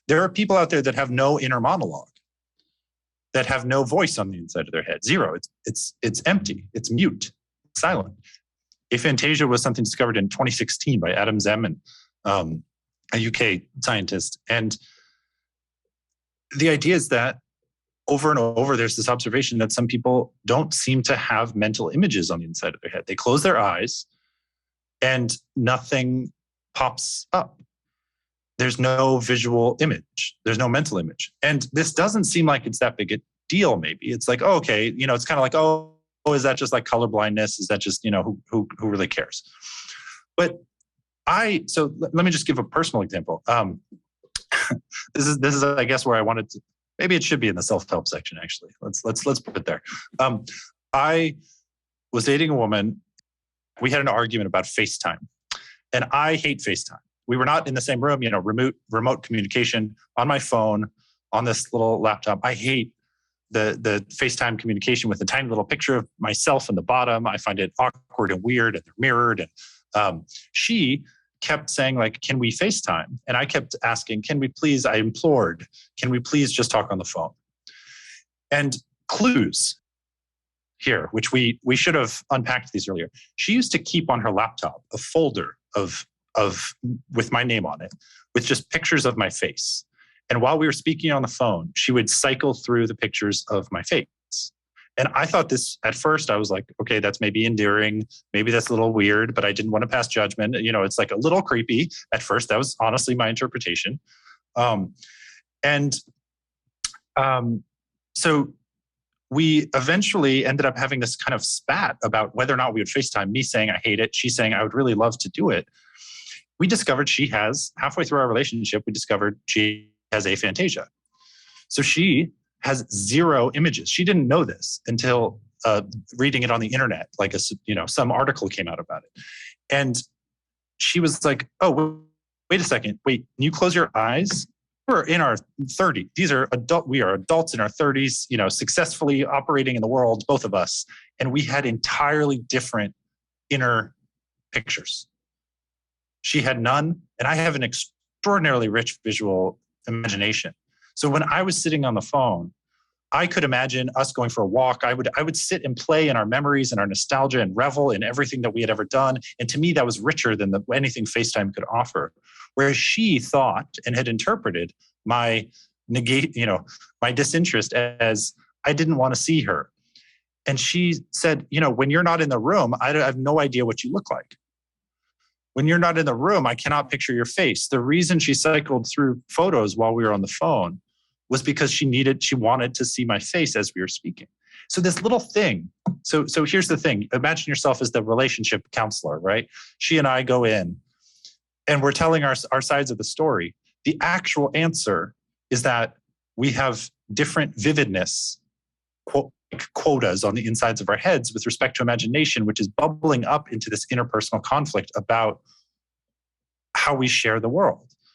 There are people out there that have no inner monologue, that have no voice on the inside of their head. Zero. It's empty. It's mute, silent. Aphantasia was something discovered in 2016 by Adam Zeman, a UK scientist. And the idea is that over and over, there's this observation that some people don't seem to have mental images on the inside of their head. They close their eyes and nothing pops up. There's no visual image. There's no mental image. And this doesn't seem like it's that big a deal, maybe. It's like, oh, okay, it's kind of like, oh, is that just like color blindness? Is that just, who really cares? But so let me just give a personal example. This is, I guess, where I wanted to, maybe it should be in the self-help section, actually. Let's put it there. I was dating a woman. We had an argument about FaceTime, and I hate FaceTime. We were not in the same room, remote communication on my phone, on this little laptop. I hate the FaceTime communication with a tiny little picture of myself in the bottom. I find it awkward and weird, and they're mirrored. And she kept saying, like, can we FaceTime? And I kept asking, can we please, I implored, can we please just talk on the phone? And clues here, which we should have unpacked these earlier. She used to keep on her laptop a folder of with my name on it, with just pictures of my face. And while we were speaking on the phone, she would cycle through the pictures of my face. And I thought this, at first, I was like, okay, that's maybe endearing. Maybe that's a little weird, but I didn't want to pass judgment. It's like a little creepy at first. That was honestly my interpretation. So we eventually ended up having this kind of spat about whether or not we would FaceTime, me saying I hate it, she saying I would really love to do it. We discovered halfway through our relationship, we discovered she has aphantasia. So she has zero images. She didn't know this until reading it on the internet, like some article came out about it. And she was like, oh, wait a second. Wait, can you close your eyes? We're in our 30s. We are adults in our 30s, successfully operating in the world, both of us. And we had entirely different inner pictures. She had none, and I have an extraordinarily rich visual imagination. So when I was sitting on the phone, I could imagine us going for a walk. I would sit and play in our memories and our nostalgia and revel in everything that we had ever done. And to me, that was richer than anything FaceTime could offer. Whereas she thought and had interpreted my disinterest as I didn't want to see her. And she said, when you're not in the room, I have no idea what you look like. When you're not in the room, I cannot picture your face. The reason she cycled through photos while we were on the phone was because she wanted to see my face as we were speaking. So this little thing, so here's the thing. Imagine yourself as the relationship counselor, right? She and I go in and we're telling our sides of the story. The actual answer is that we have different vividness quotas on the insides of our heads with respect to imagination, which is bubbling up into this interpersonal conflict about how we share the world.